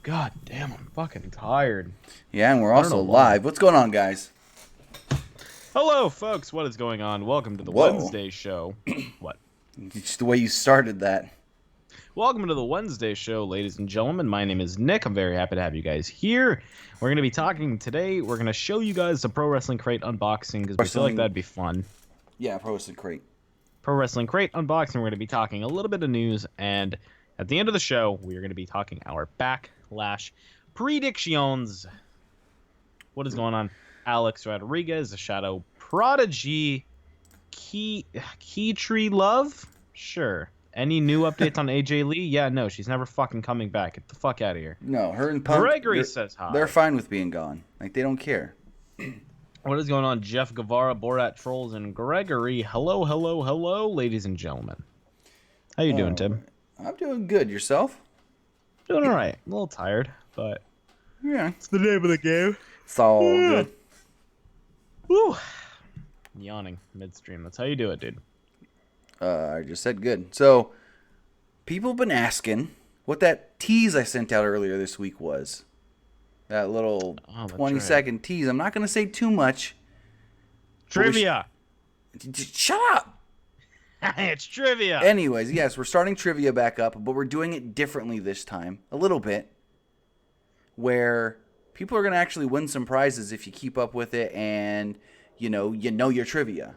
God damn, I'm fucking tired. Yeah, and we're also live. What's going on, guys? Hello, folks. What is going on? Welcome to the Wednesday show. What? Just the way you started that. Welcome to the Wednesday show, ladies and gentlemen. My name is Nick. I'm very happy to have you guys here. We're going to be talking today. We're going to show you guys the Pro Wrestling Crate unboxing because we feel like that'd be fun. Yeah, Pro Wrestling Crate. Pro Wrestling Crate unboxing. We're going to be talking a little bit of news, and at the end of the show, we are going to be talking our Backlash Predictions. What is going on? Alex Rodriguez, the Shadow Prodigy, Keithley Love? Sure. Any new updates on AJ Lee? Yeah, no, she's never fucking coming back. Get the fuck out of here. No, her and Punk, Gregory says hi. They're fine with being gone. Like, they don't care. What is going on? Jeff Guevara, Borat Trolls, and Gregory. Hello, hello, hello, ladies and gentlemen. How you doing, Tim? I'm doing good. Yourself? Doing all right. A little tired, but yeah, it's the name of the game. It's all good. Woo. Yawning midstream. That's how you do it, dude. I just said good. So, people have been asking what that tease I sent out earlier this week was. That little 20-second tease. I'm not going to say too much. Trivia. Shut up. It's trivia. Anyways, yes, we're starting trivia back up, but we're doing it differently this time. A little bit. Where people are going to actually win some prizes if you keep up with it and, you know your trivia.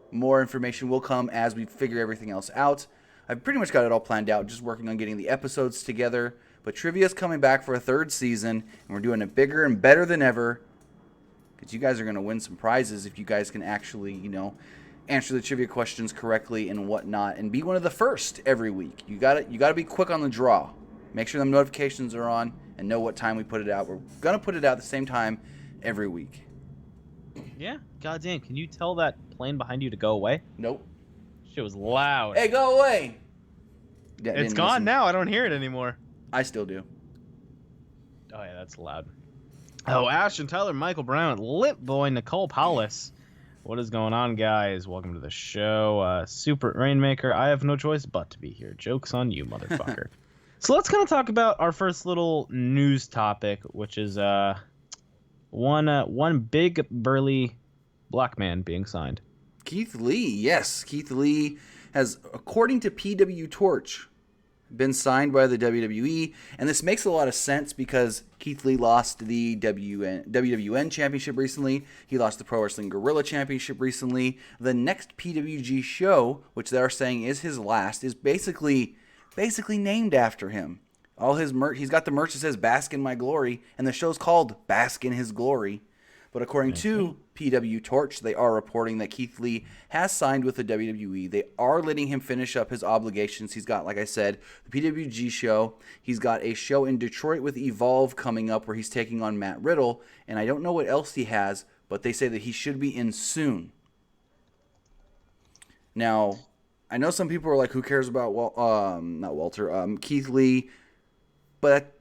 More information will come as we figure everything else out. I've pretty much got it all planned out, just working on getting the episodes together. But Trivia's coming back for a third season, and we're doing it bigger and better than ever. Because you guys are going to win some prizes if you guys can actually, answer the trivia questions correctly and whatnot, and be one of the first every week. You got to be quick on the draw. Make sure the notifications are on and know what time we put it out. We're going to put it out at the same time every week. Yeah, goddamn. Can you tell that plane behind you to go away? Nope. Shit was loud. Hey, go away! Yeah, it's gone now. I don't hear it anymore. I still do. Oh, yeah, that's loud. Oh, Ashton Tyler, Michael Brown, Lit Boy, Nicole Paulus. What is going on, guys? Welcome to the show. Super Rainmaker, I have no choice but to be here. Joke's on you, motherfucker. So let's kind of talk about our first little news topic, which is one big burly black man being signed. Keith Lee, yes. Keith Lee has, according to PW Torch, been signed by the WWE, and this makes a lot of sense because Keith Lee lost the WWN Championship recently. He lost the Pro Wrestling Guerrilla Championship recently. The next PWG show, which they're saying is his last, is basically named after him. All his merch, he's got the merch that says "Bask in My Glory," and the show's called "Bask in His Glory." But according to PW Torch, they are reporting that Keith Lee has signed with the WWE. They are letting him finish up his obligations. He's got, like I said, the PWG show. He's got a show in Detroit with Evolve coming up where he's taking on Matt Riddle. And I don't know what else he has, but they say that he should be in soon. Now, I know some people are like, who cares about, Keith Lee? But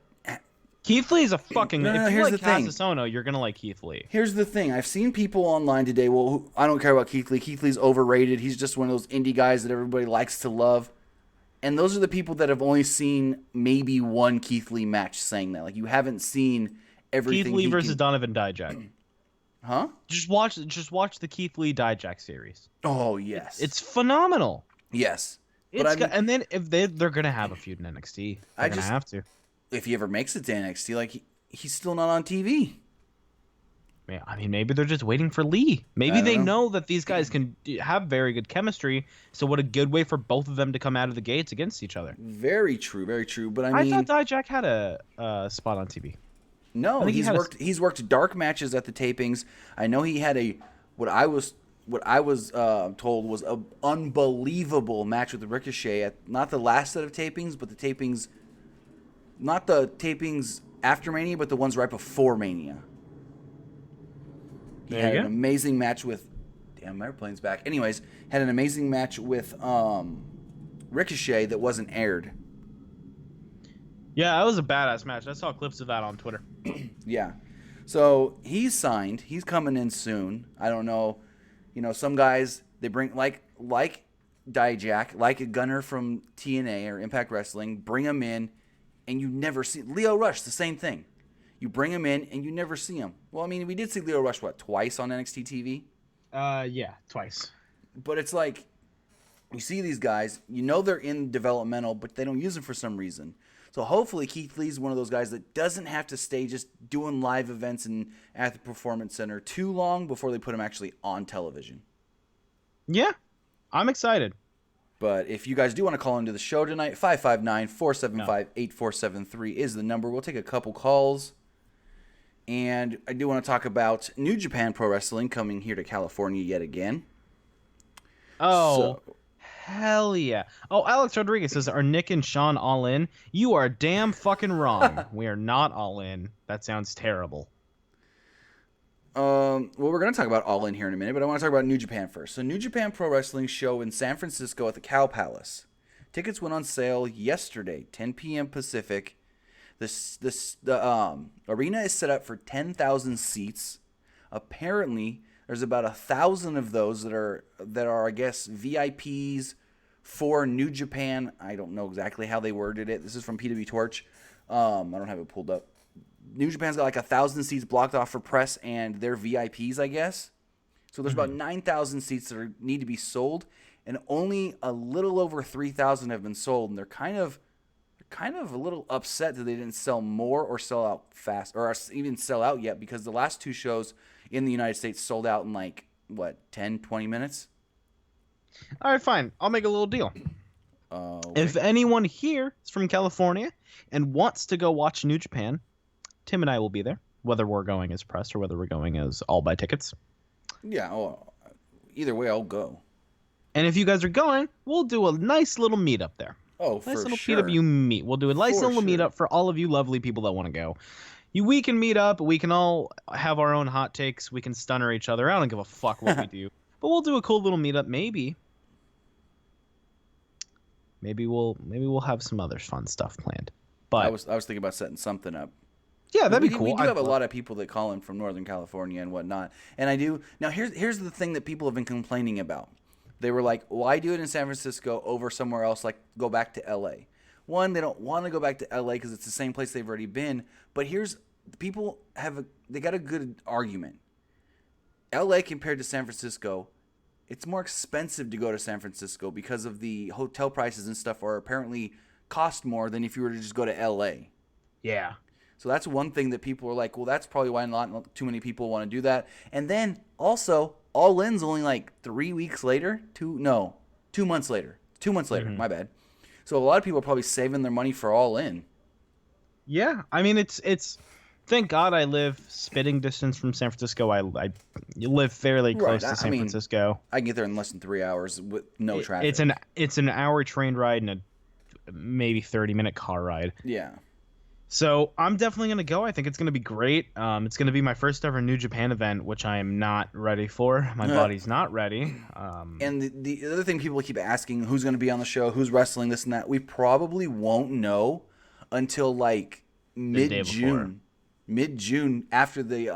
Keith Lee is a fucking... No, if you here's like the thing. Casasono, you're going to like Keith Lee. Here's the thing. I've seen people online today, well, I don't care about Keith Lee. Keith Lee's overrated. He's just one of those indie guys that everybody likes to love. And those are the people that have only seen maybe one Keith Lee match saying that. Like, you haven't seen everything. Keith Lee versus Donovan Dijak. Huh? Just watch the Keith Lee Dijak series. Oh, yes. It's phenomenal. Yes. And then if they're going to have a feud in NXT. They're going to have to. If he ever makes it to NXT, like, he's still not on TV. Yeah, I mean, maybe they're just waiting for Lee. Maybe they know that these guys can have very good chemistry. So what a good way for both of them to come out of the gates against each other. Very true, very true. But I thought Dijak had a spot on TV. No, he's worked dark matches at the tapings. I know he had what I was told was an unbelievable match with Ricochet at not the last set of tapings, but the tapings. Not the tapings after Mania, but the ones right before Mania. He had an amazing match with... Damn, my airplane's back. Anyways, had an amazing match with Ricochet that wasn't aired. Yeah, that was a badass match. I saw clips of that on Twitter. Yeah. So, he's signed. He's coming in soon. I don't know. Some guys, they bring... Like Dijak, like a Gunner from TNA or Impact Wrestling, bring him in. and you never see Lio Rush, the same thing. You bring him in and you never see him. Well, I mean, we did see Lio Rush, twice on NXT TV? Yeah, twice. But it's like, you see these guys, you know they're in developmental, but they don't use them for some reason. So hopefully Keith Lee's one of those guys that doesn't have to stay just doing live events at the Performance Center too long before they put him actually on television. Yeah, I'm excited. But if you guys do want to call into the show tonight, 559-475-8473 is the number. We'll take a couple calls. And I do want to talk about New Japan Pro Wrestling coming here to California yet again. Oh, hell yeah. Oh, Alex Rodriguez says, are Nick and Sean all in? You are damn fucking wrong. We are not all in. That sounds terrible. Well, we're going to talk about All In here in a minute, but I want to talk about New Japan first. So, New Japan Pro Wrestling show in San Francisco at the Cow Palace. Tickets went on sale yesterday, 10 p.m. Pacific. The arena is set up for 10,000 seats. Apparently, there's about 1,000 of those that are, I guess, VIPs for New Japan. I don't know exactly how they worded it. This is from PW Torch. I don't have it pulled up. New Japan's got like 1,000 seats blocked off for press and their VIPs, I guess. So there's about 9,000 seats that need to be sold, and only a little over 3,000 have been sold. And they're kind of a little upset that they didn't sell more or sell out fast, or even sell out yet, because the last two shows in the United States sold out in like 10, 20 minutes. All right, fine. I'll make a little deal. Okay. If anyone here is from California and wants to go watch New Japan, Tim and I will be there, whether we're going as press or whether we're going as all buy tickets. Yeah, either way, I'll go. And if you guys are going, we'll do a nice little meetup there. Oh, nice for little sure. PW meet. We'll do a nice little meetup for all of you lovely people that want to go. We can meet up. We can all have our own hot takes. We can stunner each other. I don't give a fuck what we do. But we'll do a cool little meetup. Maybe we'll have some other fun stuff planned. But I was thinking about setting something up. Yeah, that'd be cool. We do have a lot of people that call in from Northern California and whatnot. And I do. Now, here's the thing that people have been complaining about. They were like, why do it in San Francisco over somewhere else, like go back to L.A.? One, they don't want to go back to L.A. because it's the same place they've already been. But people they got a good argument. L.A. compared to San Francisco, it's more expensive to go to San Francisco because of the hotel prices and stuff are apparently cost more than if you were to just go to L.A. Yeah. So that's one thing that people are like, well, that's probably why not too many people want to do that. And then also, All In's only like 3 weeks later. 2 months later. 2 months later, my bad. So a lot of people are probably saving their money for All In. Yeah, I mean, it's. Thank God I live spitting distance from San Francisco. I live fairly close to San Francisco. I can get there in less than 3 hours with no traffic. It's an hour train ride and a maybe 30-minute car ride. Yeah. So I'm definitely going to go. I think it's going to be great. It's going to be my first ever New Japan event, which I am not ready for. My body's not ready. And the other thing people keep asking, who's going to be on the show, who's wrestling, this and that, we probably won't know until like mid-June. Mid-June after the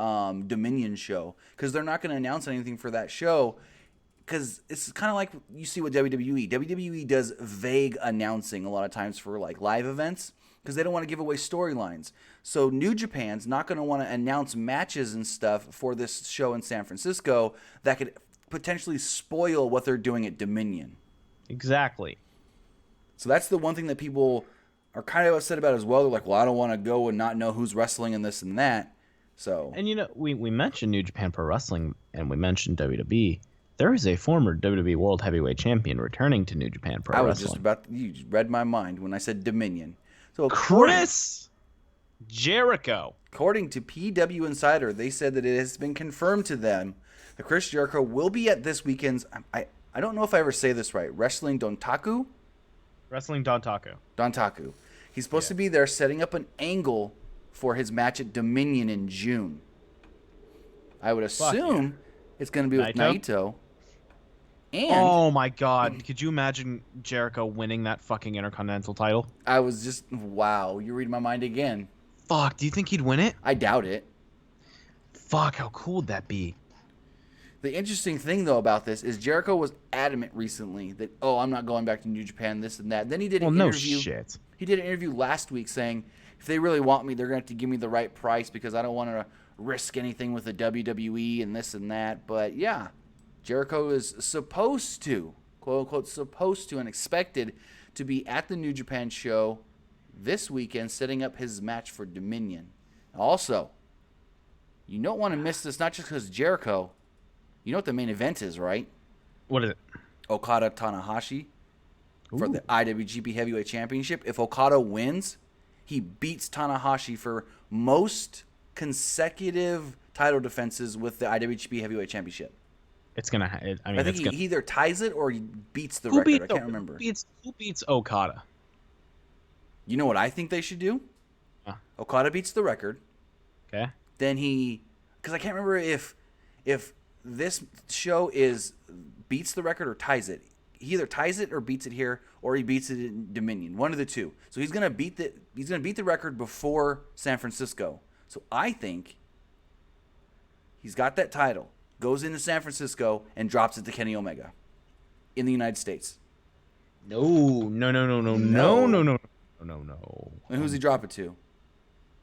Dominion show. Because they're not going to announce anything for that show. Because it's kind of like you see with WWE. WWE does vague announcing a lot of times for like live events. Because they don't want to give away storylines. So New Japan's not going to want to announce matches and stuff for this show in San Francisco that could potentially spoil what they're doing at Dominion. Exactly. So that's the one thing that people are kind of upset about as well. They're like, well, I don't want to go and not know who's wrestling and this and that. So. And, we mentioned New Japan Pro Wrestling and we mentioned WWE. There is a former WWE World Heavyweight Champion returning to New Japan Pro Wrestling. I was just about – you read my mind when I said Dominion. So Chris Jericho. According to PW Insider, they said that it has been confirmed to them that Chris Jericho will be at this weekend's, I don't know if I ever say this right, Wrestling Dontaku? Wrestling Dontaku. Dontaku. He's supposed to be there setting up an angle for his match at Dominion in June. I would assume it's going to be with Naito. And oh my God! Could you imagine Jericho winning that fucking Intercontinental title? I was just wow! You read my mind again. Fuck! Do you think he'd win it? I doubt it. Fuck! How cool would that be? The interesting thing though about this is Jericho was adamant recently that I'm not going back to New Japan, this and that. Then he did an interview. No shit. He did an interview last week saying, if they really want me, they're going to have to give me the right price because I don't want to risk anything with the WWE and this and that. But yeah, Jericho is supposed to, quote unquote, supposed to and expected to be at the New Japan show this weekend setting up his match for Dominion. Also, you don't want to miss this, not just because Jericho. You know what the main event is, right? What is it? Okada Tanahashi for Ooh. the IWGP Heavyweight Championship. If Okada wins, he beats Tanahashi for most consecutive title defenses with the IWGP Heavyweight Championship. It's gonna. I think he either ties it or he beats the record. I can't remember. Who beats Okada? You know what I think they should do? Okada beats the record. Okay. Then because I can't remember if this show beats the record or ties it. He either ties it or beats it here, or he beats it in Dominion. One of the two. So he's gonna beat the record before San Francisco. So I think he's got that title, goes into San Francisco, and drops it to Kenny Omega in the United States. No. And who's he drop it to?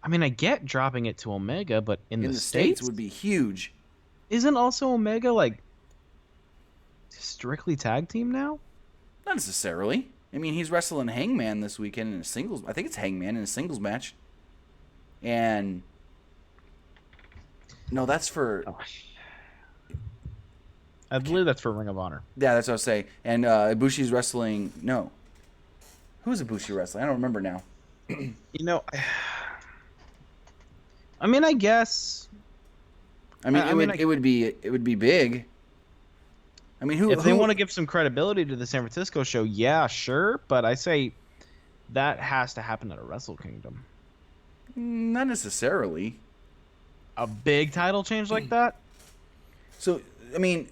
I mean, I get dropping it to Omega, but in the States would be huge. Isn't also Omega like strictly tag team now? Not necessarily. I mean, he's wrestling Hangman this weekend in a singles. I think it's Hangman in a singles match. And no, that's for. I believe that's for Ring of Honor. Yeah, that's what I was saying. And Ibushi's wrestling. No, who's Ibushi wrestling? I don't remember now. You know, I mean, I guess. I mean, it would be big. I mean, if they want to give some credibility to the San Francisco show, yeah, sure, but I say that has to happen at a Wrestle Kingdom. Not necessarily. A big title change like that? So, I mean,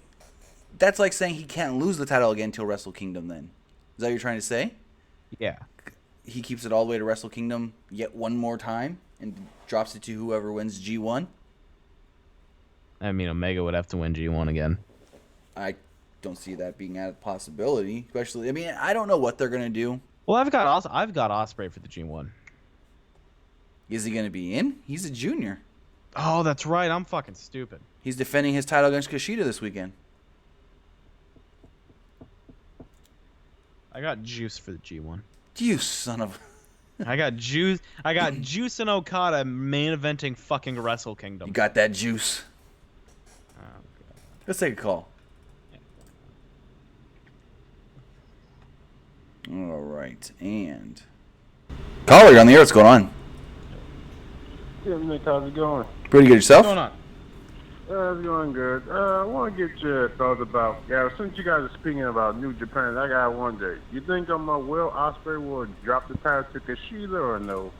that's like saying he can't lose the title again until Wrestle Kingdom then. Is that what you're trying to say? Yeah. He keeps it all the way to Wrestle Kingdom yet one more time and drops it to whoever wins G1? I mean, Omega would have to win G1 again. I don't see that being a possibility. Especially, I mean, I don't know what they're going to do. Well, I've got Ospreay for the G1. Is he going to be in? He's a junior. Oh, that's right. I'm fucking stupid. He's defending his title against Kushida this weekend. I got Juice for the G1. You son of... I got Juice and Okada main eventing fucking Wrestle Kingdom. You got that juice. Oh, God. Let's take a call. All right, and caller, you're on the air. What's going on? Yeah, Nick, how's it going? Pretty good yourself. What's going on? It's going good. I want to get your thoughts about, since you guys are speaking about New Japan, I got one day. You think Will Ospreay will drop the title to Kushida or no?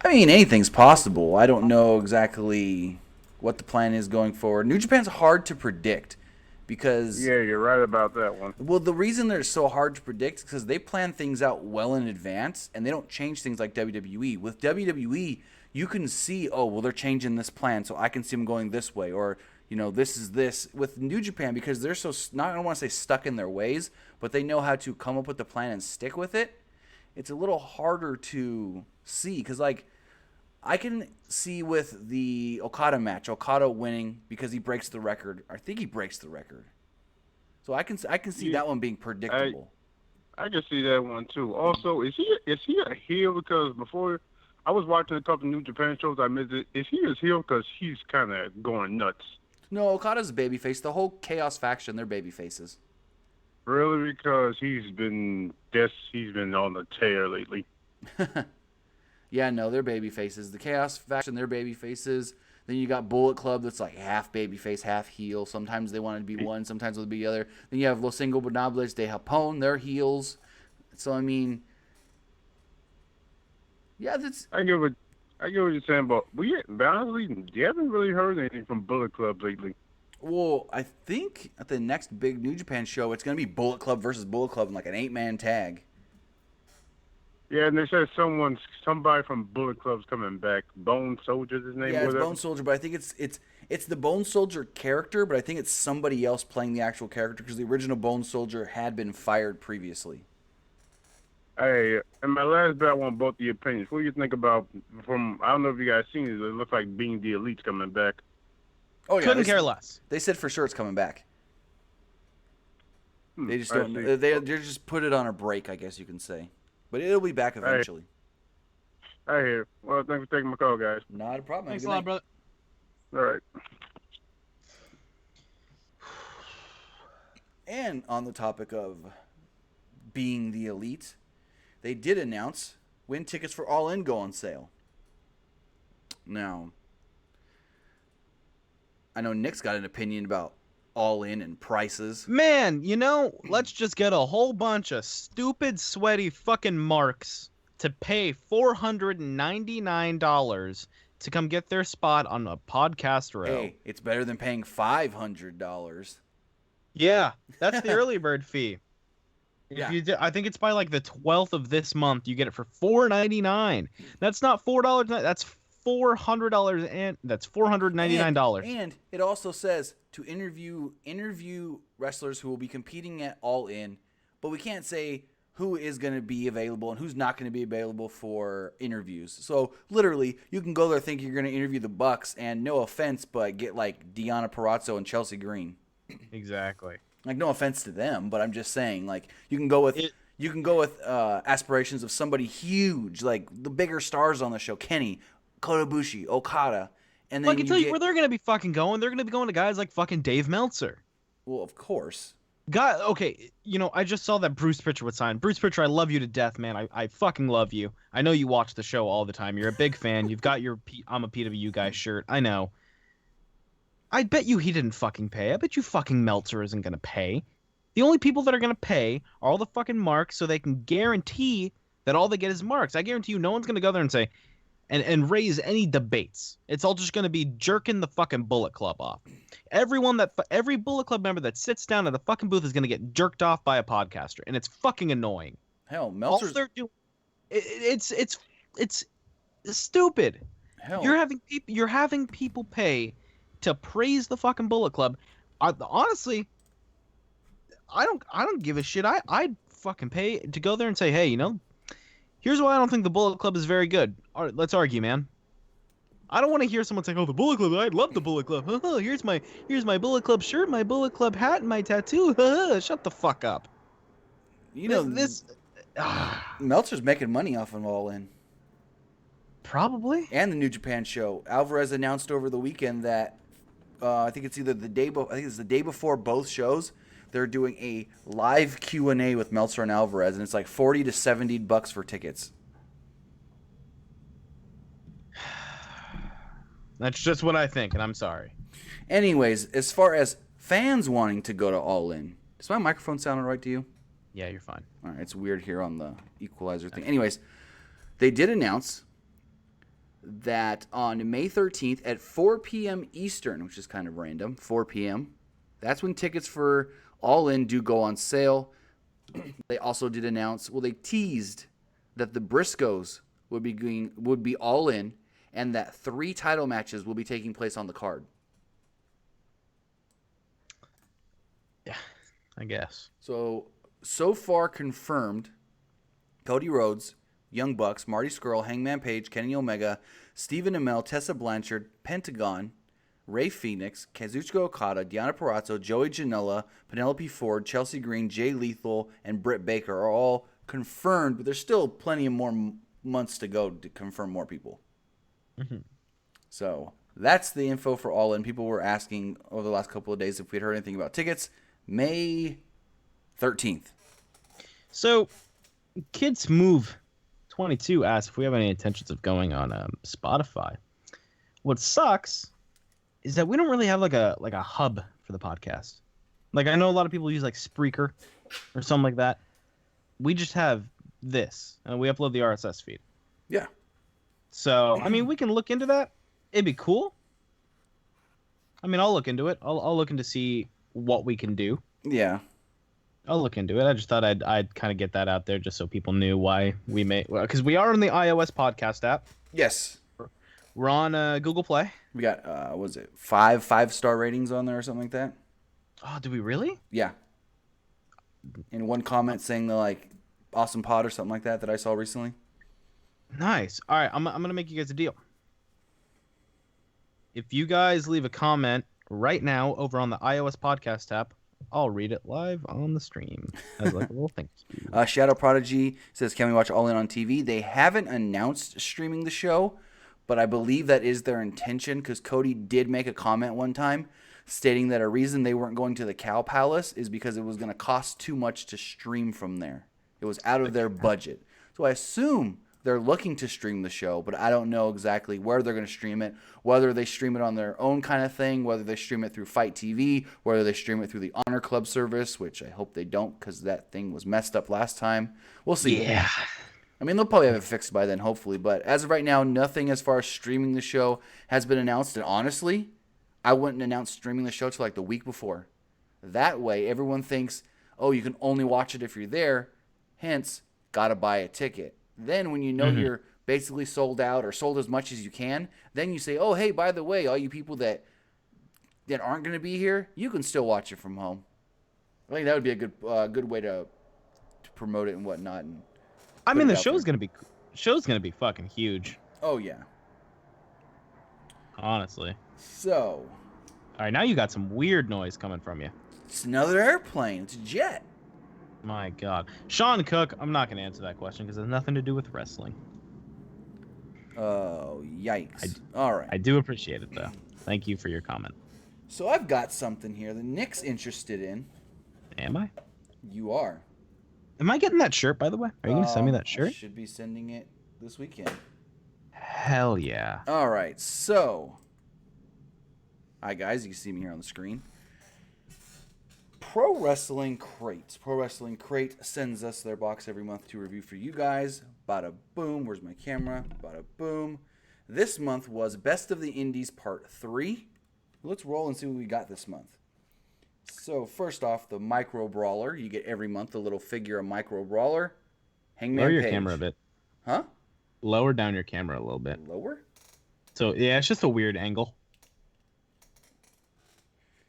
I mean, anything's possible. I don't know exactly what the plan is going forward. New Japan's hard to predict because... Yeah, you're right about that one. Well, the reason they're so hard to predict is because they plan things out well in advance, and they don't change things like WWE. With WWE, you can see, they're changing this plan, so I can see them going this way, or, this is this. With New Japan, because they're so, I don't want to say stuck in their ways, but they know how to come up with the plan and stick with it, it's a little harder to see, because, I can see with the Okada match, Okada winning because he breaks the record. I think he breaks the record. So I can see that one being predictable. I can see that one too. Also, is he a heel? Because before I was watching a couple of New Japan shows, I missed it. Is he a heel because he's kind of going nuts? No, Okada's a babyface. The whole Chaos faction, they're babyfaces. Really? Because he's been on the tear lately. Yeah, no, they're baby faces. The Chaos faction, they're baby faces. Then you got Bullet Club that's like half baby face, half heel. Sometimes they want to be one, sometimes they'll be the other. Then you have Los Ingobernables de Japón, they're heels. So, I mean, yeah, that's... I get what you're saying, but honestly, you haven't really heard anything from Bullet Club lately. Well, I think at the next big New Japan show, it's going to be Bullet Club versus Bullet Club in like an 8-man tag. Yeah, and they said somebody from Bullet Club's coming back. Bone Soldier's his name. Yeah, it's Bone Soldier, but I think it's the Bone Soldier character, but I think it's somebody else playing the actual character because the original Bone Soldier had been fired previously. Hey, and my last bet, I want both of your opinions. What do you think about I don't know if you guys seen it. It looks like Being the Elite's coming back. Oh yeah, Couldn't care less. They said for sure it's coming back. They just I don't. see. They just put it on a break, I guess you can say. But it'll be back eventually. I hear. Well, thanks for taking my call, guys. Not a problem. Thanks Good a lot, night. brother. All right. And on the topic of Being the Elite, they did announce when tickets for All In go on sale. Now, I know Nick's got an opinion about All In and prices. Man, let's just get a whole bunch of stupid, sweaty fucking marks to pay $499 to come get their spot on a podcast row. Hey, it's better than paying $500. Yeah, that's the early bird fee. Yeah. I think it's by like the 12th of this month. You get it for $4.99. That's not $4. That's $400, and that's $499. And it also says to interview wrestlers who will be competing at All In, but we can't say who is going to be available and who's not going to be available for interviews. So literally, you can go there thinking you're going to interview the Bucks, and no offense, but get like Deonna Purrazzo and Chelsea Green. Exactly. Like, no offense to them, but I'm just saying, like, you can go with aspirations of somebody huge, like the bigger stars on the show, Kenny, Kota Ibushi, Okada, and then I can tell you where they're gonna be fucking going. They're gonna be going to guys like fucking Dave Meltzer. Well, of course. Okay, I just saw that Bruce Pritchard was signed. Bruce Pritchard, I love you to death, man. I fucking love you. I know you watch the show all the time. You're a big fan. You've got your I'm a PW guy shirt. I know. I bet you he didn't fucking pay. I bet you fucking Meltzer isn't gonna pay. The only people that are gonna pay are all the fucking marks, so they can guarantee that all they get is marks. I guarantee you, no one's gonna go there and say, and raise any debates. It's all just gonna be jerking the fucking Bullet Club off. Every Bullet Club member that sits down at the fucking booth is gonna get jerked off by a podcaster, and it's fucking annoying. Hell, Meltzer's... All they're doing, it's stupid. Hell. You're having people pay to praise the fucking Bullet Club. Honestly, I don't give a shit. I'd fucking pay to go there and say, hey, here's why I don't think the Bullet Club is very good. All right, let's argue, man. I don't want to hear someone saying, oh, the Bullet Club, I love the Bullet Club. Here's my Bullet Club shirt, my Bullet Club hat, and my tattoo. Shut the fuck up. Meltzer's making money off of All In. Probably. And the New Japan show. Alvarez announced over the weekend that I think it's the day before both shows. They're doing a live Q&A with Meltzer and Alvarez, and it's like $40 to $70 for tickets. That's just what I think, and I'm sorry. Anyways, as far as fans wanting to go to All In, does my microphone sound all right to you? Yeah, you're fine. All right, it's weird here on the equalizer thing. Anyways, they did announce that on May 13th at 4 p.m. Eastern, which is kind of random, 4 p.m., that's when tickets for All In do go on sale. They also did announce, they teased that the Briscoes would be All In, and that 3 title matches will be taking place on the card. Yeah, I guess. So far confirmed, Cody Rhodes, Young Bucks, Marty Scurll, Hangman Page, Kenny Omega, Stephen Amell, Tessa Blanchard, Pentagon, Rey Fenix, Kazuchika Okada, Deonna Purrazzo, Joey Janela, Penelope Ford, Chelsea Green, Jay Lethal, and Britt Baker are all confirmed, but there's still plenty of more months to go to confirm more people. Mm-hmm. So that's the info for All In. People were asking over the last couple of days if we'd heard anything about tickets. May 13th. So, Kids Move 22 asks if we have any intentions of going on Spotify. What sucks is that we don't really have like a hub for the podcast. Like, I know a lot of people use like Spreaker or something like that. We just have this, and we upload the RSS feed. Yeah. So, I mean, we can look into that. It'd be cool. I mean, I'll look into it. I'll look into see what we can do. Yeah. I'll look into it. I just thought I'd kind of get that out there just so people knew why we made... Because we are on the iOS podcast app. Yes. We're on Google Play. We got, what was it, 5-star ratings on there or something like that? Oh, do we really? Yeah. And one comment saying that, like, Awesome Pod or something like that I saw recently. Nice. All right, I'm gonna make you guys a deal. If you guys leave a comment right now over on the iOS podcast app, I'll read it live on the stream as like a little thank you. Shadow Prodigy says, "Can we watch All In on TV?" They haven't announced streaming the show, but I believe that is their intention because Cody did make a comment one time stating that a reason they weren't going to the Cow Palace is because it was going to cost too much to stream from there. It was out of their budget. So I assume they're looking to stream the show, but I don't know exactly where they're going to stream it, whether they stream it on their own kind of thing, whether they stream it through Fight TV, whether they stream it through the Honor Club service, which I hope they don't because that thing was messed up last time. We'll see. Yeah. I mean, they'll probably have it fixed by then, hopefully. But as of right now, nothing as far as streaming the show has been announced. And honestly, I wouldn't announce streaming the show till like the week before. That way, everyone thinks, oh, you can only watch it if you're there. Hence, got to buy a ticket. Then when you know you're basically sold out or sold as much as you can, then you say, oh, hey, by the way, all you people that aren't going to be here, you can still watch it from home. I think that would be a good way to promote it and whatnot. And I mean, the show's gonna be fucking huge. Oh yeah. Honestly. So. All right, now you got some weird noise coming from you. It's another airplane. It's a jet. My God, Sean Cook. I'm not gonna answer that question because it has nothing to do with wrestling. Oh yikes! All right. I do appreciate it though. Thank you for your comment. So I've got something here that Nick's interested in. Am I? You are. Am I getting that shirt, by the way? Are you going to send me that shirt? I should be sending it this weekend. Hell yeah. All right, so. Hi, guys. You can see me here on the screen. Pro Wrestling Crate. Pro Wrestling Crate sends us their box every month to review for you guys. Bada boom. Where's my camera? Bada boom. This month was Best of the Indies Part 3. Let's roll and see what we got this month. So, first off, the Micro Brawler. You get every month a little figure of Micro Brawler. Hangman Lower your Page. camera a bit. Huh? Lower down your camera a little bit. Lower? So, yeah, it's just a weird angle.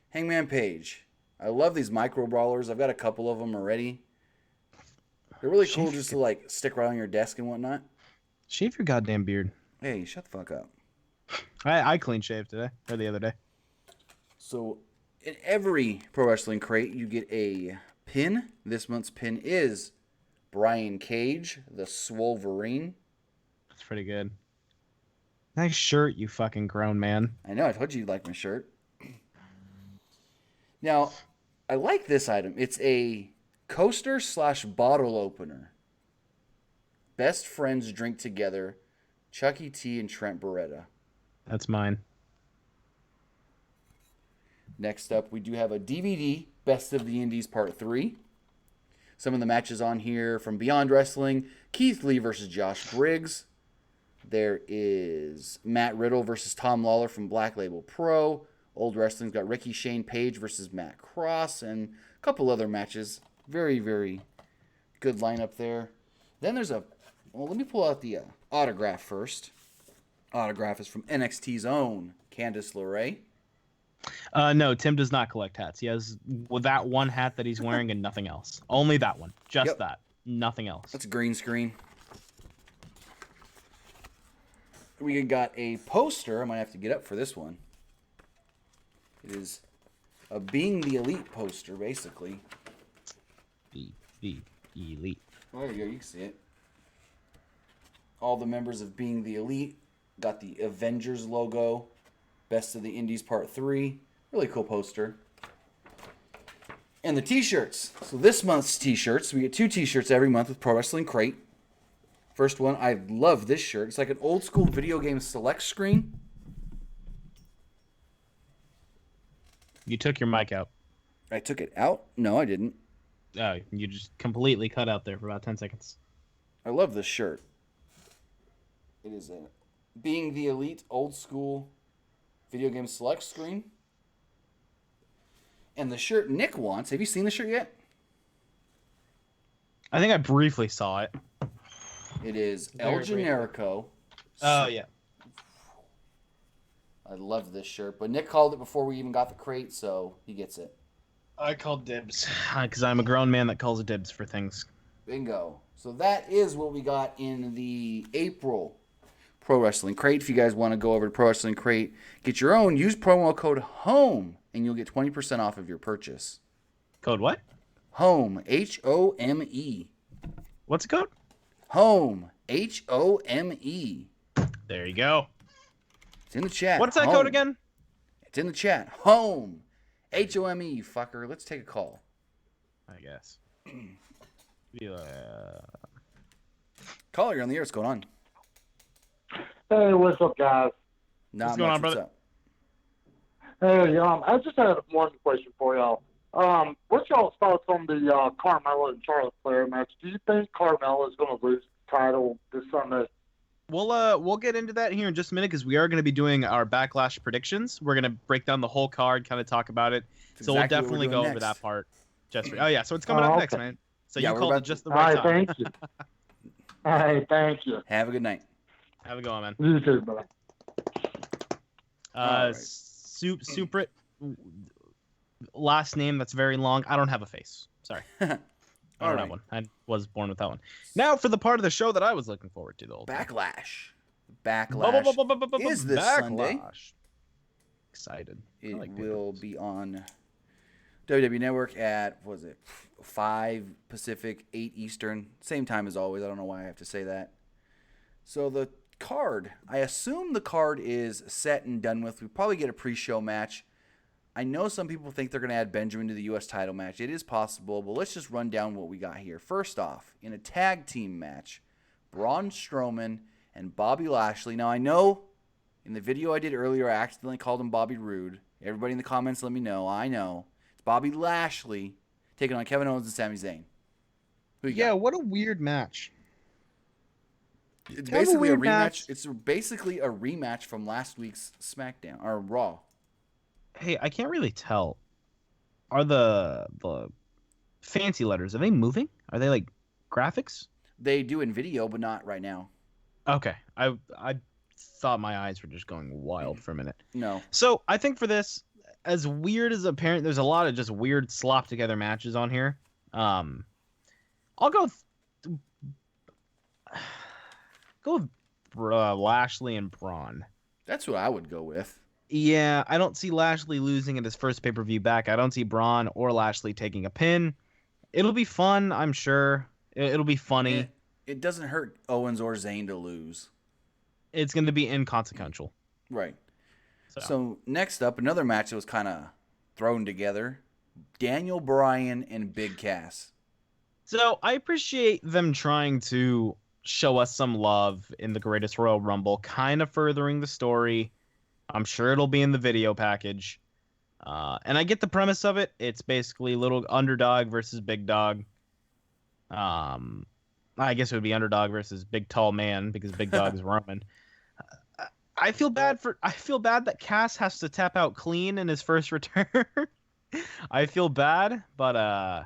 Hangman Page. I love these Micro Brawlers. I've got a couple of them already. They're really cool just to, like, stick right on your desk and whatnot. Shave your goddamn beard. Hey, shut the fuck up. I clean shaved today, or the other day. So, in every Pro Wrestling Crate, you get a pin. This month's pin is Brian Cage, the Swolverine. That's pretty good. Nice shirt, you fucking grown man. I know, I told you you'd like my shirt. Now, I like this item. It's a coaster / bottle opener. Best friends drink together. Chucky T and Trent Beretta. That's mine. Next up, we do have a DVD, Best of the Indies Part 3. Some of the matches on here from Beyond Wrestling. Keithley versus Josh Briggs. There is Matt Riddle versus Tom Lawler from Black Label Pro. Old Wrestling's got Ricky Shane Page versus Matt Cross. And a couple other matches. Very, very good lineup there. Then there's well, let me pull out the autograph first. Autograph is from NXT's own Candice LeRae. No, Tim does not collect hats. He has that one hat that he's wearing and nothing else. Only that one. Just that. Nothing else. That's a green screen. We got a poster. I might have to get up for this one. It is a Being the Elite poster, basically. The Elite. Oh, there you go. You can see it. All the members of Being the Elite. Got the Avengers logo. Best of the Indies Part 3. Really cool poster. And the t-shirts. So this month's t-shirts, we get 2 t-shirts every month with Pro Wrestling Crate. First one, I love this shirt. It's like an old school video game select screen. You took your mic out. I took it out? No, I didn't. Oh, you just completely cut out there for about 10 seconds. I love this shirt. It is a Being the Elite old school video game select screen. And the shirt Nick wants. Have you seen the shirt yet? I think I briefly saw it. It is Very El Generico. Oh, yeah. I love this shirt. But Nick called it before we even got the crate, so he gets it. I called dibs. Because I'm a grown man that calls dibs for things. Bingo. So that is what we got in the April Pro Wrestling Crate. If you guys want to go over to Pro Wrestling Crate, get your own, use promo code HOME, and you'll get 20% off of your purchase. Code what? HOME, HOME. What's the code? HOME, HOME. There you go. It's in the chat. What's that Home. code again? It's in the chat. HOME, HOME, you fucker. Let's take a call. I guess. Caller, you're on the air. What's going on? Hey, what's up, guys? Not What's going much. on, brother? Up? Hey, I just had one question for y'all. What's y'all's thoughts on the Carmella and Charlotte Flair match? Do you think Carmella is going to lose the title this Sunday? We'll get into that here in just a minute because we are going to be doing our Backlash predictions. We're going to break down the whole card, kind of talk about it. That's So we'll exactly what definitely we're go doing over next. that part. Oh yeah, so it's coming up okay. next, man. So Yeah, you we're called it about- just the All right right, time. thank you. Hey, thank you. Have a good night. Have a go on, man. You too, brother. All right. Suprit. Last name that's very long. I don't have a face. Sorry. I don't All have right. one. I was born with that one. Now for the part of the show that I was looking forward to the whole time. Backlash. Backlash is this Sunday. Backlash. Excited. I It like will pay-per-views. be on WWE Network at, 5 Pacific, 8 Eastern. Same time as always. I don't know why I have to say that. So the card, I assume the card is set and done with. We probably get a pre-show match. I know some people think they're going to add Benjamin to the U.S. title match. It is possible, but let's just run down what we got here. First off, in a tag team match, Braun Strowman and Bobby Lashley. Now, I know in the video I did earlier, I accidentally called him Bobby Roode. Everybody in the comments let me know. I know. It's Bobby Lashley taking on Kevin Owens and Sami Zayn. Who you Yeah, got? what a weird match. It's kind of a basically a weird rematch. match. It's basically a rematch from last week's SmackDown or Raw. Hey, I can't really tell. Are the fancy letters, are they moving? Are they like graphics? They do in video, but not right now. Okay. I thought my eyes were just going wild for a minute. No. So I think for this, as weird as apparent, there's a lot of just weird slop together matches on here. I'll go with Lashley and Braun. That's what I would go with. Yeah, I don't see Lashley losing at his first pay-per-view back. I don't see Braun or Lashley taking a pin. It'll be fun, I'm sure. It'll be funny. It doesn't hurt Owens or Zayn to lose. It's going to be inconsequential. Right. So next up, another match that was kind of thrown together. Daniel Bryan and Big Cass. So I appreciate them trying to show us some love in the Greatest Royal Rumble, kind of furthering the story. I'm sure it'll be in the video package. And I get the premise of it. It's basically little underdog versus big dog. I guess it would be underdog versus big tall man because big dog is Roman. I feel bad that Cass has to tap out clean in his first return. I feel bad, but I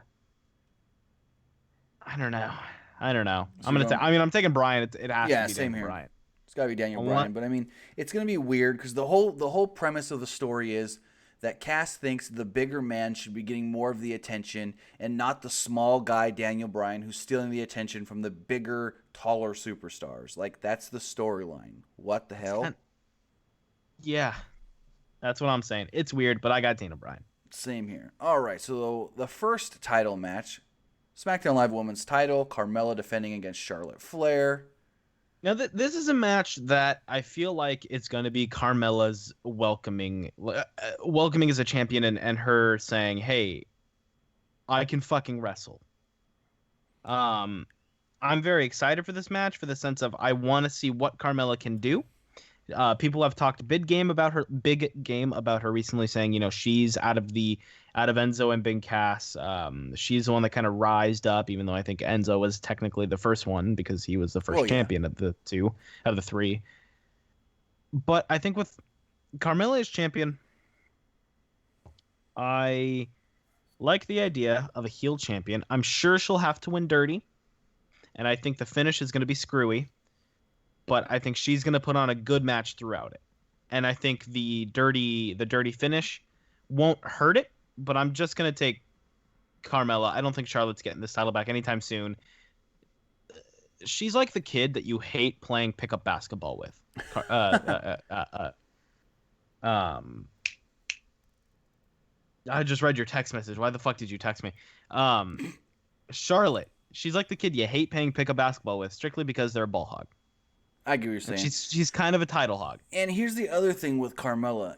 don't know. So I'm taking Bryan. It has to be same Daniel here. Bryan. It's got to be Daniel Unless- Bryan, but I mean, it's going to be weird because the whole premise of the story is that Cass thinks the bigger man should be getting more of the attention and not the small guy Daniel Bryan who's stealing the attention from the bigger, taller superstars. Like, that's the storyline. What the hell? Yeah, that's what I'm saying. It's weird, but I got Daniel Bryan. Same here. All right, so the first title match, SmackDown Live Women's title, Carmella defending against Charlotte Flair. Now, this is a match that I feel like it's going to be Carmella's welcoming as a champion and her saying, hey, I can fucking wrestle. I'm very excited for this match for the sense of I want to see what Carmella can do. People have talked big game about her recently, saying, she's out of Enzo and Big Cass. She's the one that kind of rised up, even though I think Enzo was technically the first one because he was the first champion of the three. But I think with Carmella as champion, I like the idea of a heel champion. I'm sure she'll have to win dirty, and I think the finish is going to be screwy. But I think she's going to put on a good match throughout it. And I think the dirty finish won't hurt it, but I'm just going to take Carmella. I don't think Charlotte's getting this title back anytime soon. she's like the kid that you hate playing pickup basketball with. I just read your text message. Why the fuck did you text me? Charlotte. She's like the kid you hate playing pickup basketball with strictly because they're a ball hog. I get what you're saying. She's kind of a title hog. And here's the other thing with Carmella.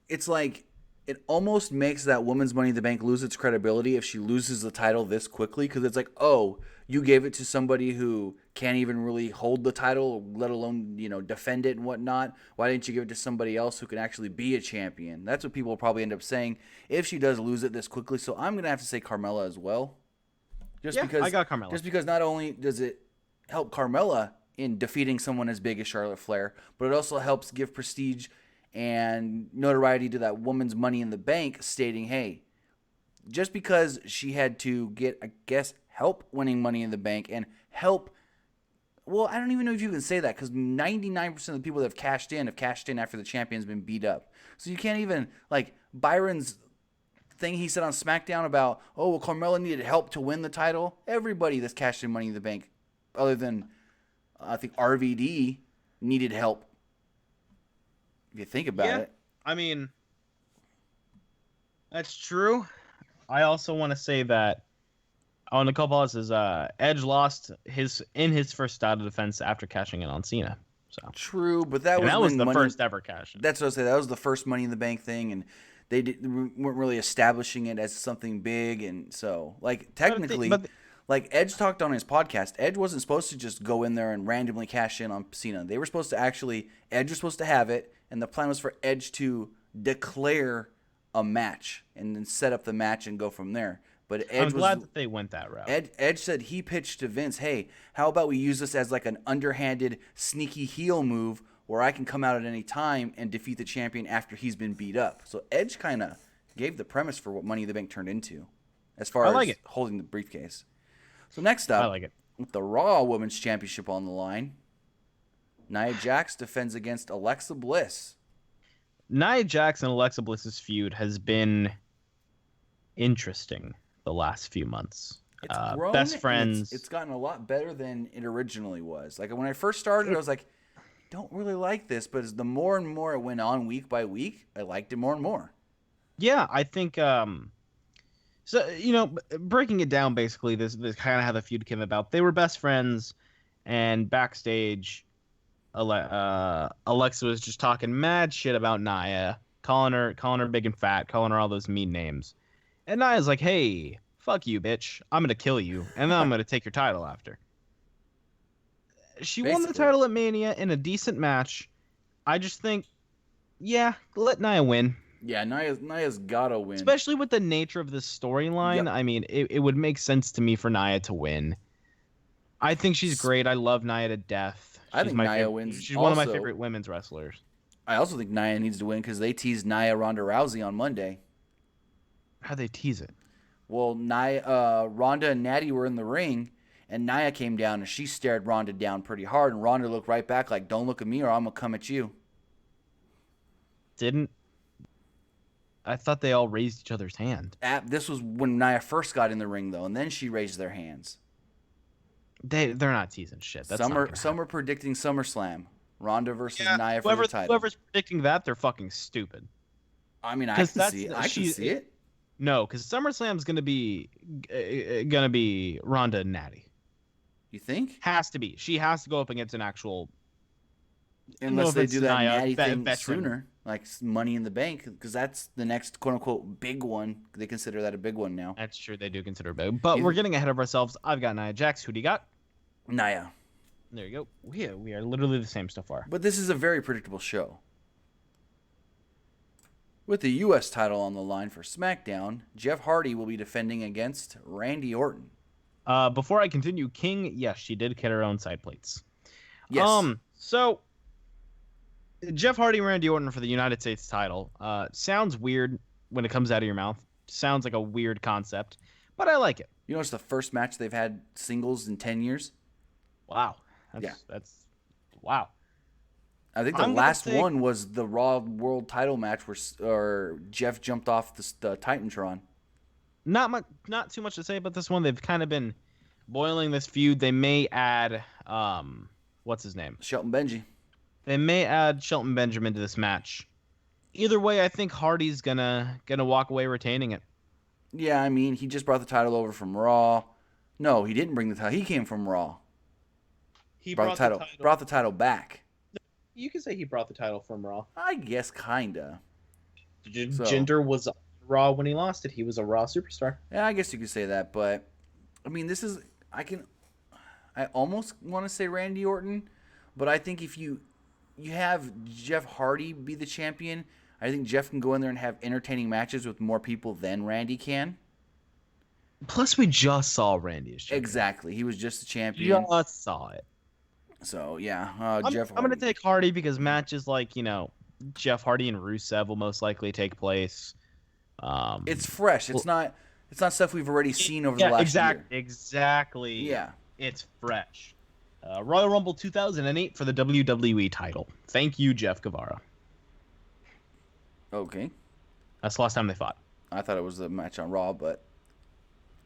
It's like it almost makes that Women's Money in the Bank lose its credibility if she loses the title this quickly, because it's like, oh, you gave it to somebody who can't even really hold the title, let alone, defend it and whatnot. Why didn't you give it to somebody else who can actually be a champion? That's what people will probably end up saying if she does lose it this quickly. So I'm going to have to say Carmella as well. I got Carmella. Just because not only does it help Carmella in defeating someone as big as Charlotte Flair, but it also helps give prestige and notoriety to that Woman's Money in the Bank, stating, hey, just because she had to get, I guess, help winning Money in the Bank and help, well, I don't even know if you can say that, because 99% of the people that have cashed in after the champion's been beat up. So you can't even, like, Byron's thing he said on SmackDown about, oh, well, Carmella needed help to win the title. Everybody that's cashed in Money in the Bank, other than, I think, RVD, needed help. If you think about it. I mean, that's true. I also want to say that on the couple says Edge lost his first title defense after cashing in on Cena. So true, but that was the first ever cash in. That's what I say. That was the first Money in the Bank thing, and they weren't really establishing it as something big, and so like technically. Like Edge talked on his podcast, Edge wasn't supposed to just go in there and randomly cash in on Cena. They were supposed to Edge was supposed to have it, and the plan was for Edge to declare a match and then set up the match and go from there. But Edge I'm glad that they went that route. Edge said he pitched to Vince, hey, how about we use this as like an underhanded, sneaky heel move where I can come out at any time and defeat the champion after he's been beat up. So Edge kind of gave the premise for what Money in the Bank turned into as far as holding the briefcase. So next up, I like it. With the Raw Women's Championship on the line, Nia Jax defends against Alexa Bliss. Nia Jax and Alexa Bliss's feud has been interesting the last few months. It's grown, best friends. It's gotten a lot better than it originally was. Like when I first started, I was like, don't really like this. But as the more and more it went on week by week, I liked it more and more. Yeah, I think... So, breaking it down, basically, this kind of how the feud came about. They were best friends, and backstage, Alexa was just talking mad shit about Nia, calling her big and fat, calling her all those mean names. And Nia's like, hey, fuck you, bitch. I'm going to kill you, and then I'm going to take your title after. She won the title at Mania in a decent match. I just think, yeah, let Nia win. Yeah, Nia's gotta win. Especially with the nature of this storyline. Yep. I mean, it would make sense to me for Nia to win. I think she's great. I love Nia to death. I think Nia wins. She's one of my favorite women's wrestlers. I also think Nia needs to win because they teased Nia Ronda Rousey on Monday. How'd they tease it? Well, Ronda and Natty were in the ring, and Nia came down, and she stared Ronda down pretty hard, and Ronda looked right back like, don't look at me or I'm going to come at you. I thought they all raised each other's hand. This was when Nia first got in the ring, though, and then she raised their hands. They're not teasing shit. That's some are predicting SummerSlam. Ronda versus Nia for the title. Whoever's predicting that, they're fucking stupid. I mean, I can see it. I can see it. No, because SummerSlam's gonna be Ronda and Natty. You think? Has to be. She has to go up against an actual. Unless they do that Natty thing sooner, like Money in the Bank, because that's the next quote-unquote big one. They consider that a big one now. That's true. They do consider it big. But we're getting ahead of ourselves. I've got Nia Jax. Who do you got? Nia. There you go. We are literally the same so far. But this is a very predictable show. With the U.S. title on the line for SmackDown, Jeff Hardy will be defending against Randy Orton. Before I continue, King, yes, she did get her own side plates. Yes. So Jeff Hardy and Randy Orton for the United States title. Sounds weird when it comes out of your mouth. Sounds like a weird concept, but I like it. You know, it's the first match they've had singles in 10 years. Wow. That's wow. I think the last one was the Raw World Title match where Jeff jumped off the Titantron. Not too much to say about this one. They've kind of been boiling this feud. They may add what's his name? Shelton Benji. They may add Shelton Benjamin to this match. Either way, I think Hardy's gonna walk away retaining it. Yeah, I mean, he just brought the title over from Raw. No, he didn't bring the title. He came from Raw. He brought the title. Brought the title back. You can say he brought the title from Raw. I guess kinda. Jinder was Raw when he lost it. He was a Raw superstar. Yeah, I guess you could say that, but I mean, I almost want to say Randy Orton, but I think if you have Jeff Hardy be the champion, I think Jeff can go in there and have entertaining matches with more people than Randy can. Plus, we just saw Randy as champion. Exactly. He was just a champion. Just saw it. So, yeah. I'm going to take Hardy because matches like, Jeff Hardy and Rusev will most likely take place. It's fresh. It's not stuff we've already seen over the last year. Exactly. Yeah. It's fresh. Royal Rumble 2008 for the WWE title. Thank you, Jeff Guevara. Okay. That's the last time they fought. I thought it was the match on Raw, but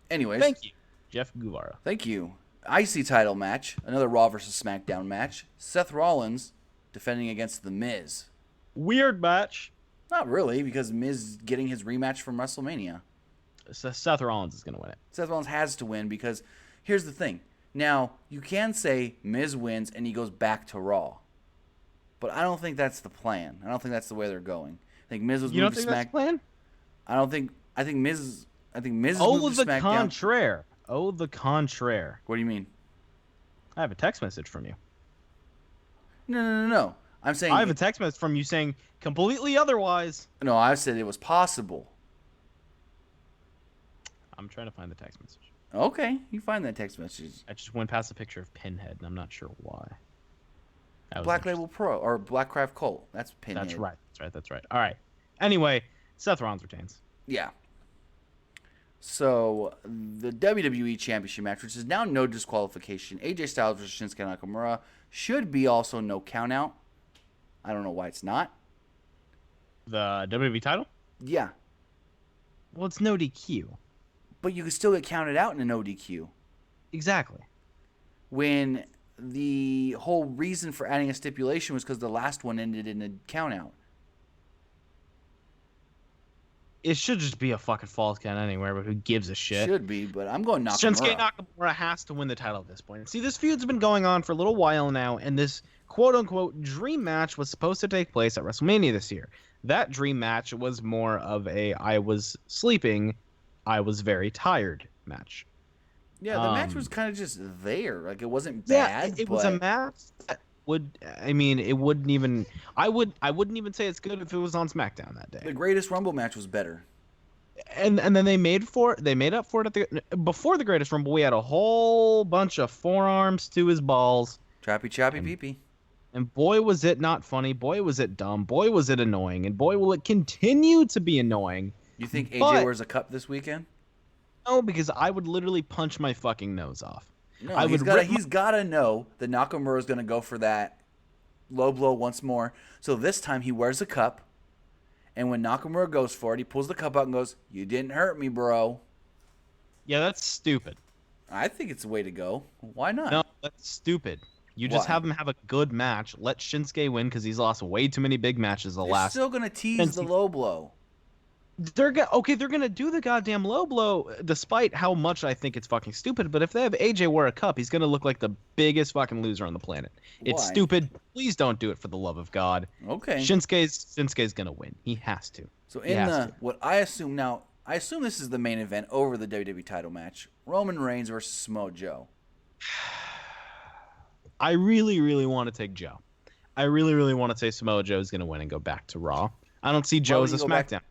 anyways. Thank you, Jeff Guevara. Thank you. IC title match. Another Raw versus SmackDown match. Seth Rollins defending against The Miz. Weird match. Not really, because Miz getting his rematch from WrestleMania. Seth Rollins is going to win it. Seth Rollins has to win because here's the thing. Now, you can say Miz wins and he goes back to Raw. But I don't think that's the plan. I don't think that's the way they're going. I think Miz was moved to SmackDown. You don't think that's the plan? I think Miz is moved to SmackDown. The contraire. What do you mean? I have a text message from you. No. I'm saying I have a text message from you saying completely otherwise. No, I said it was possible. I'm trying to find the text message. Okay, you find that text message. I just went past a picture of Pinhead, and I'm not sure why. Black Label Pro or Blackcraft Colt. That's Pinhead. That's right. All right. Anyway, Seth Rollins retains. Yeah. So, the WWE Championship match, which is now no disqualification. AJ Styles versus Shinsuke Nakamura should be also no countout. I don't know why it's not. The WWE title? Yeah. Well, it's no DQ. But you can still get counted out in a no DQ. Exactly. When the whole reason for adding a stipulation was because the last one ended in a countout. It should just be a fucking false count anywhere, but who gives a shit? Should be, but I'm going Nakamura. Shinsuke Nakamura has to win the title at this point. See, this feud's been going on for a little while now, and this quote-unquote dream match was supposed to take place at WrestleMania this year. That dream match was more of a I was sleeping, I was very tired match. Yeah, the match was kind of just there. Like, it wasn't bad. Yeah, it was a match that it wouldn't even... I wouldn't even say it's good if it was on SmackDown that day. The Greatest Rumble match was better. And then they made up for it before the Greatest Rumble. We had a whole bunch of forearms to his balls. Choppy pee-pee. And boy, was it not funny. Boy, was it dumb. Boy, was it annoying. And boy, will it continue to be annoying. You think AJ wears a cup this weekend? No, because I would literally punch my fucking nose off. No, he's got to know that Nakamura is going to go for that low blow once more. So this time he wears a cup. And when Nakamura goes for it, he pulls the cup out and goes, "You didn't hurt me, bro." Yeah, that's stupid. I think it's the way to go. Why not? No, that's stupid. You just have him have a good match. Let Shinsuke win because he's lost way too many big matches They're still going to tease the low blow. They're gonna do the goddamn low blow, despite how much I think it's fucking stupid. But if they have AJ wear a cup, he's gonna look like the biggest fucking loser on the planet. It's stupid. Please don't do it for the love of God. Okay. Shinsuke's gonna win. He has to. So what I assume this is the main event over the WWE title match: Roman Reigns versus Samoa Joe. I really, really want to take Joe. I really, really want to say Samoa Joe is gonna win and go back to Raw. I don't see Joe as a SmackDown.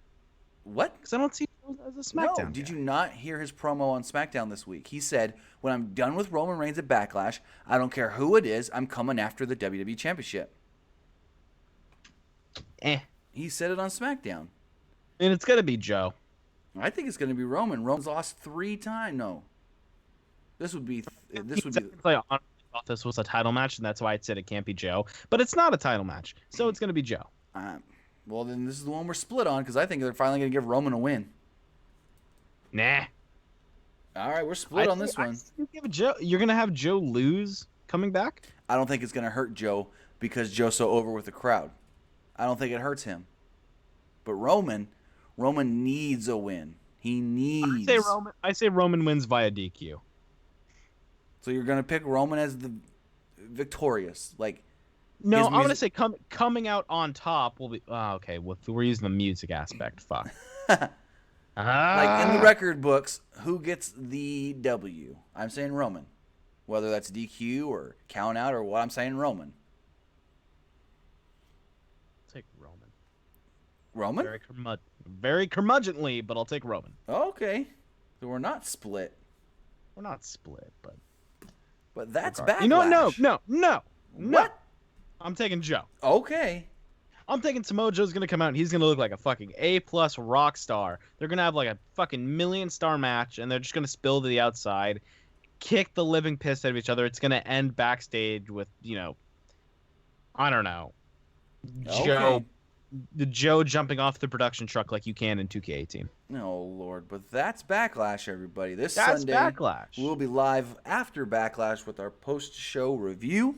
What? Because I don't see him as a SmackDown. No, did you not hear his promo on SmackDown this week? He said, "When I'm done with Roman Reigns at Backlash, I don't care who it is, I'm coming after the WWE Championship." He said it on SmackDown. And it's gonna be Joe. I think it's gonna be Roman. Roman's lost 3 times. No. This would be. I honestly thought this was a title match, and that's why I said it can't be Joe. But it's not a title match, so it's gonna be Joe. Well, then this is the one we're split on because I think they're finally going to give Roman a win. Nah. All right, we're split on this one. You're going to have Joe lose coming back? I don't think it's going to hurt Joe because Joe's so over with the crowd. I don't think it hurts him. But Roman needs a win. He needs. I say Roman wins via DQ. So you're going to pick Roman as the victorious. Like, no, I'm going to say coming out on top will be... okay, we're using the music aspect. Fuck. Like in the record books, who gets the W? I'm saying Roman. Whether that's DQ or count out or what, I'm saying Roman. I'll take Roman. Roman? Very curmudgeonly, but I'll take Roman. Okay. So we're not split. We're not split, but that's Backlash. You know what? No. What? I'm taking Joe. Okay. I'm thinking Samoa Joe's going to come out and he's going to look like a fucking A+ rock star. They're going to have like a fucking million-star match and they're just going to spill to the outside, kick the living piss out of each other. It's going to end backstage with, I don't know, Joe jumping off the production truck like you can in 2K18. Oh, Lord. But that's Backlash, everybody. That's Sunday, Backlash. We'll be live after Backlash with our post-show review.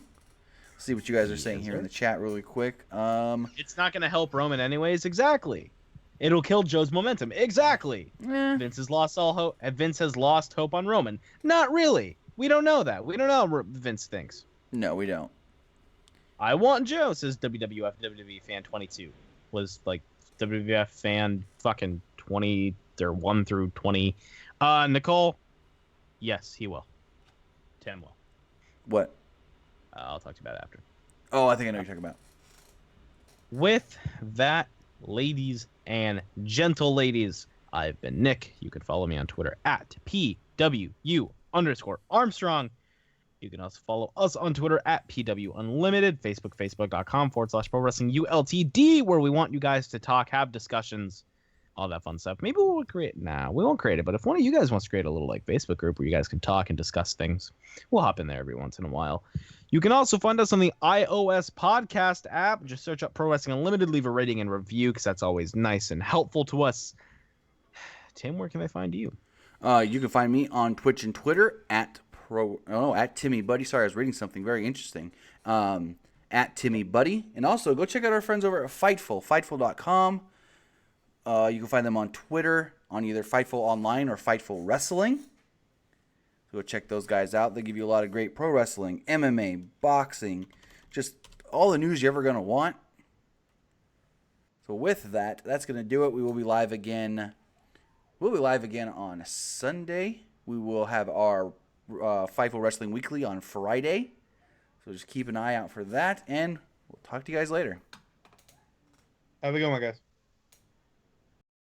See what you guys are saying here in the chat really quick. It's not going to help Roman anyways. Exactly. It'll kill Joe's momentum. Exactly. Vince has lost all hope. Vince has lost hope on Roman. Not really. We don't know that. We don't know what Vince thinks. No, we don't. I want Joe, says WWF WWE fan 22. Was like WWF fan fucking 20 or 1 through 20. Nicole, yes, he will. Tim will. What? I'll talk to you about it after. Oh, I think I know what you're talking about. With that, ladies and gentle ladies, I've been Nick. You can follow me on Twitter at PWU_Armstrong. You can also follow us on Twitter at PWUnlimited, Facebook.com/Pro Wrestling ULTD, where we want you guys to talk, have discussions, all that fun stuff. Maybe we'll we won't create it, but if one of you guys wants to create a little like Facebook group where you guys can talk and discuss things, we'll hop in there every once in a while. You can also find us on the iOS podcast app. Just search up Pro Wrestling Unlimited, leave a rating and review because that's always nice and helpful to us. Tim, where can they find you? You can find me on Twitch and Twitter at Timmy Buddy. Sorry, I was reading something very interesting. At Timmy Buddy. And also, go check out our friends over at Fightful, Fightful.com. You can find them on Twitter, on either Fightful Online or Fightful Wrestling. So go check those guys out. They give you a lot of great pro wrestling, MMA, boxing, just all the news you're ever going to want. So with that, that's going to do it. We will be live again. We'll be live again on Sunday. We will have our Fightful Wrestling Weekly on Friday. So just keep an eye out for that, and we'll talk to you guys later. Have a good one, guys.